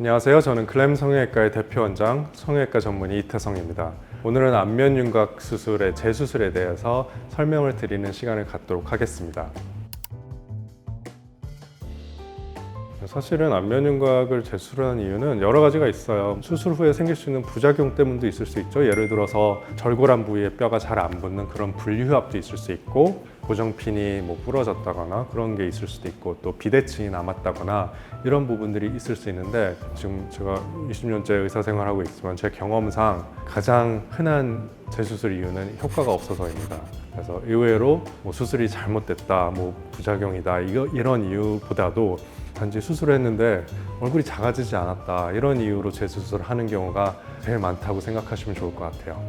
안녕하세요. 저는 글램 성형외과의 대표원장, 성형외과 전문의 이태성입니다. 오늘은 안면윤곽 수술의 재수술에 대해서 설명을 드리는 시간을 갖도록 하겠습니다. 사실은 안면윤곽을 재수술하는 이유는 여러 가지가 있어요. 수술 후에 생길 수 있는 부작용 때문도 있을 수 있죠. 예를 들어서 절골한 부위에 뼈가 잘 안 붙는 그런 불유합도 있을 수 있고, 고정핀이 부러졌다거나 그런 게 있을 수도 있고, 또 비대칭이 남았다거나 이런 부분들이 있을 수 있는데, 지금 제가 20년째 의사생활하고 있지만 제 경험상 가장 흔한 재수술 이유는 효과가 없어서입니다. 그래서 의외로 수술이 잘못됐다, 부작용이다 이런 이유보다도 단지 수술을 했는데 얼굴이 작아지지 않았다, 이런 이유로 재수술을 하는 경우가 제일 많다고 생각하시면 좋을 것 같아요.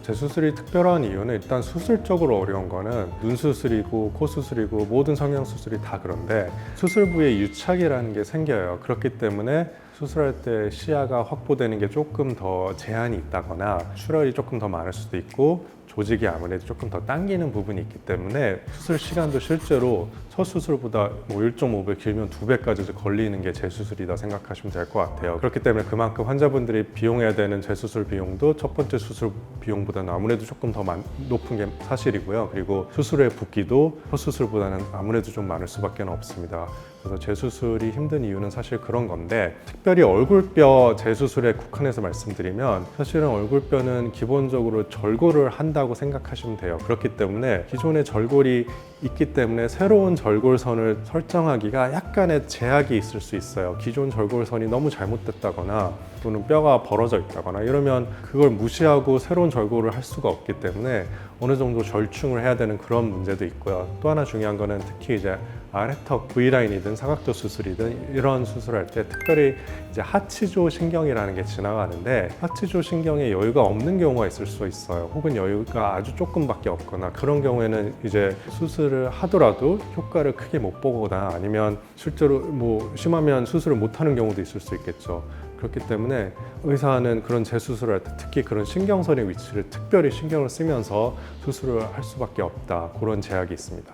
재수술이 특별한 이유는 일단 수술적으로 어려운 거는 눈 수술이고 코 수술이고 모든 성형 수술이 다 그런데 수술 부위에 유착이라는 게 생겨요. 그렇기 때문에 수술할 때 시야가 확보되는 게 조금 더 제한이 있다거나 출혈이 조금 더 많을 수도 있고, 조직이 아무래도 조금 더 당기는 부분이 있기 때문에 수술 시간도 실제로 첫 수술보다 1.5배 길면 2배까지 걸리는 게 재수술이다 생각하시면 될 것 같아요. 그렇기 때문에 그만큼 환자분들이 비용해야 되는 재수술 비용도 첫 번째 수술 비용보다는 아무래도 조금 더 높은 게 사실이고요. 그리고 수술의 붓기도 첫 수술보다는 아무래도 좀 많을 수밖에 없습니다. 그래서 재수술이 힘든 이유는 사실 그런 건데, 특별히 얼굴뼈 재수술에 국한해서 말씀드리면 사실은 얼굴뼈는 기본적으로 절골을 한다고 생각하시면 돼요. 그렇기 때문에 기존의 절골이 있기 때문에 새로운 절골선을 설정하기가 약간의 제약이 있을 수 있어요. 기존 절골선이 너무 잘못됐다거나 또는 뼈가 벌어져 있다거나 이러면 그걸 무시하고 새로운 절골을 할 수가 없기 때문에 어느 정도 절충을 해야 되는 그런 문제도 있고요. 또 하나 중요한 거는 특히 이제 아래턱 V라인이든 사각턱 수술이든 이런 수술할 때 특별히 이제 하치조 신경이라는 게 지나가는데, 하치조 신경에 여유가 없는 경우가 있을 수 있어요. 혹은 여유가 아주 조금밖에 없거나, 그런 경우에는 이제 수술을 하더라도 효과를 크게 못 보거나 아니면 실제로 심하면 수술을 못 하는 경우도 있을 수 있겠죠. 그렇기 때문에 의사는 그런 재수술을 할 때 특히 그런 신경선의 위치를 특별히 신경을 쓰면서 수술을 할 수밖에 없다, 그런 제약이 있습니다.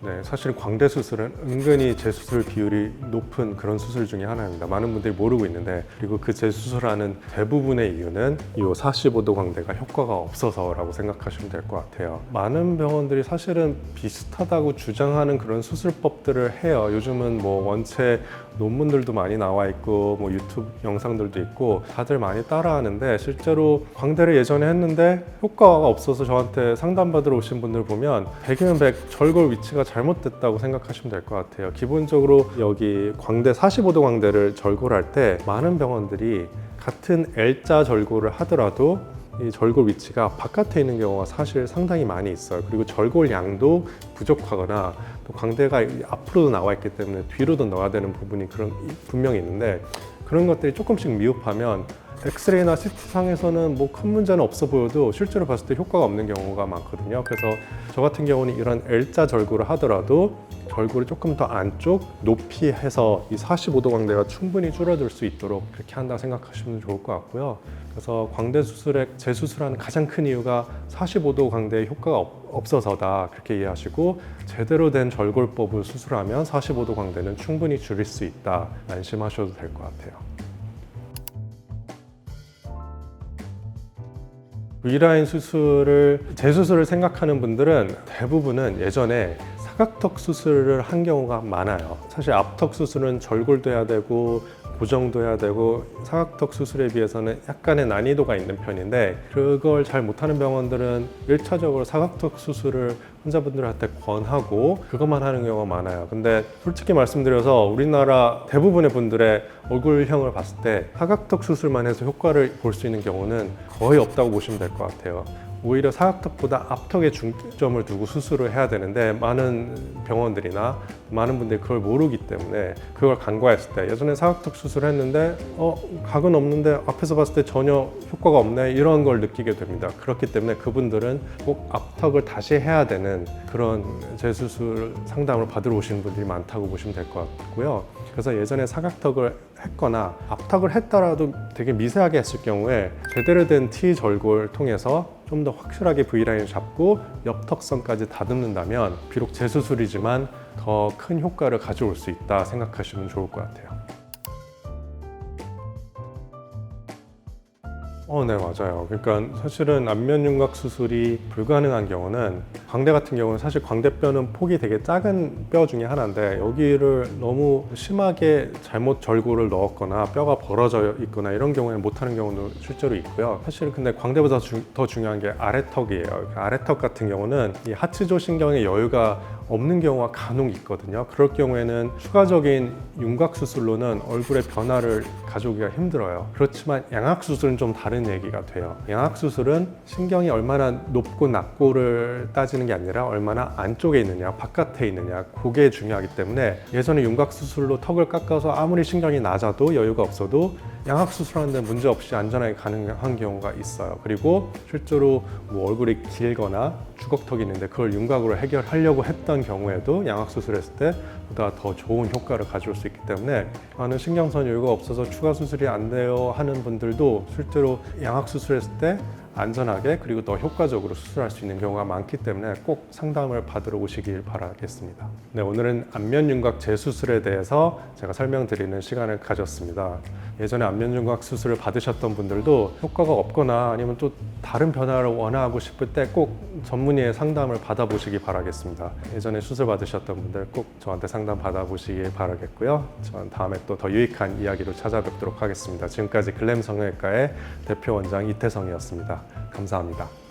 네, 사실 광대 수술은 은근히 재수술 비율이 높은 그런 수술 중에 하나입니다. 많은 분들이 모르고 있는데, 그리고 그 재수술하는 대부분의 이유는 이 45도 광대가 효과가 없어서라고 생각하시면 될 것 같아요. 많은 병원들이 사실은 비슷하다고 주장하는 그런 수술법들을 해요. 요즘은 원체 논문들도 많이 나와 있고 유튜브 영상들도 있고 다들 많이 따라하는데, 실제로 광대를 예전에 했는데 효과가 없어서 저한테 상담받으러 오신 분들 보면 100이면 100 절골 위치가 잘못됐다고 생각하시면 될 것 같아요. 기본적으로 여기 광대 45도 광대를 절골할 때 많은 병원들이 같은 L자 절골을 하더라도 이 절골 위치가 바깥에 있는 경우가 사실 상당히 많이 있어요. 그리고 절골 양도 부족하거나 또 광대가 앞으로도 나와 있기 때문에 뒤로도 넣어야 되는 부분이 분명히 있는데, 그런 것들이 조금씩 미흡하면 엑스레이나 CT상에서는 큰 문제는 없어 보여도 실제로 봤을 때 효과가 없는 경우가 많거든요. 그래서 저 같은 경우는 이런 L자 절골을 하더라도 절골을 조금 더 안쪽 높이 해서 이 45도 광대가 충분히 줄어들 수 있도록 그렇게 한다 생각하시면 좋을 것 같고요. 그래서 광대 수술에 재수술하는 가장 큰 이유가 45도 광대에 효과가 없어서다, 그렇게 이해하시고 제대로 된 절골법을 수술하면 45도 광대는 충분히 줄일 수 있다, 안심하셔도 될 것 같아요. V라인 수술을 재수술을 생각하는 분들은 대부분은 예전에 사각턱 수술을 한 경우가 많아요. 사실 앞턱 수술은 절골도 해야 되고 고정도 해야 되고 사각턱 수술에 비해서는 약간의 난이도가 있는 편인데, 그걸 잘 못하는 병원들은 1차적으로 사각턱 수술을 환자분들한테 권하고 그것만 하는 경우가 많아요. 근데 솔직히 말씀드려서 우리나라 대부분의 분들의 얼굴형을 봤을 때 사각턱 수술만 해서 효과를 볼 수 있는 경우는 거의 없다고 보시면 될 것 같아요. 오히려 사각턱보다 앞턱에 중점을 두고 수술을 해야 되는데, 많은 병원들이나 많은 분들이 그걸 모르기 때문에 그걸 간과했을 때, 예전에 사각턱 수술을 했는데 각은 없는데 앞에서 봤을 때 전혀 효과가 없네, 이런 걸 느끼게 됩니다. 그렇기 때문에 그분들은 꼭 앞턱을 다시 해야 되는 그런 재수술 상담을 받으러 오시는 분들이 많다고 보시면 될 것 같고요. 그래서 예전에 사각턱을 했거나 앞턱을 했더라도 되게 미세하게 했을 경우에 제대로 된 T 절골을 통해서 좀 더 확실하게 V라인을 잡고 옆턱선까지 다듬는다면 비록 재수술이지만 더 큰 효과를 가져올 수 있다 생각하시면 좋을 것 같아요. 네, 맞아요. 그러니까 사실은 안면윤곽 수술이 불가능한 경우는 광대 같은 경우는 사실 광대뼈는 폭이 되게 작은 뼈 중에 하나인데 여기를 너무 심하게 잘못 절구를 넣었거나 뼈가 벌어져 있거나 이런 경우에는 못하는 경우도 실제로 있고요. 사실 근데 광대보다 더 중요한 게 아래턱이에요. 아래턱 같은 경우는 이 하츠조 신경의 여유가 없는 경우가 간혹 있거든요. 그럴 경우에는 추가적인 윤곽 수술로는 얼굴의 변화를 가져오기가 힘들어요. 그렇지만 양악 수술은 좀 다른 얘기가 돼요. 양악 수술은 신경이 얼마나 높고 낮고를 따지는 게 아니라 얼마나 안쪽에 있느냐, 바깥에 있느냐, 그게 중요하기 때문에 예전에 윤곽 수술로 턱을 깎아서 아무리 신경이 낮아도 여유가 없어도 양악 수술하는데 문제 없이 안전하게 가능한 경우가 있어요. 그리고 실제로 뭐 얼굴이 길거나 주걱턱이 있는데 그걸 윤곽으로 해결하려고 했던 경우에도 양악 수술했을 때 보다 더 좋은 효과를 가져올 수 있기 때문에 나는 신경선 여유가 없어서 추가 수술이 안 돼요 하는 분들도 실제로 양악 수술했을 때 안전하게 그리고 더 효과적으로 수술할 수 있는 경우가 많기 때문에 꼭 상담을 받으러 오시길 바라겠습니다. 네, 오늘은 안면윤곽 재수술에 대해서 제가 설명드리는 시간을 가졌습니다. 예전에 안면윤곽 수술을 받으셨던 분들도 효과가 없거나 아니면 또 다른 변화를 원하고 싶을 때 꼭 전문의의 상담을 받아보시기 바라겠습니다. 예전에 수술 받으셨던 분들 꼭 저한테 상담 받아보시길 바라겠고요. 저는 다음에 또 더 유익한 이야기로 찾아뵙도록 하겠습니다. 지금까지 글램 성형외과의 대표 원장 이태성이었습니다. 감사합니다.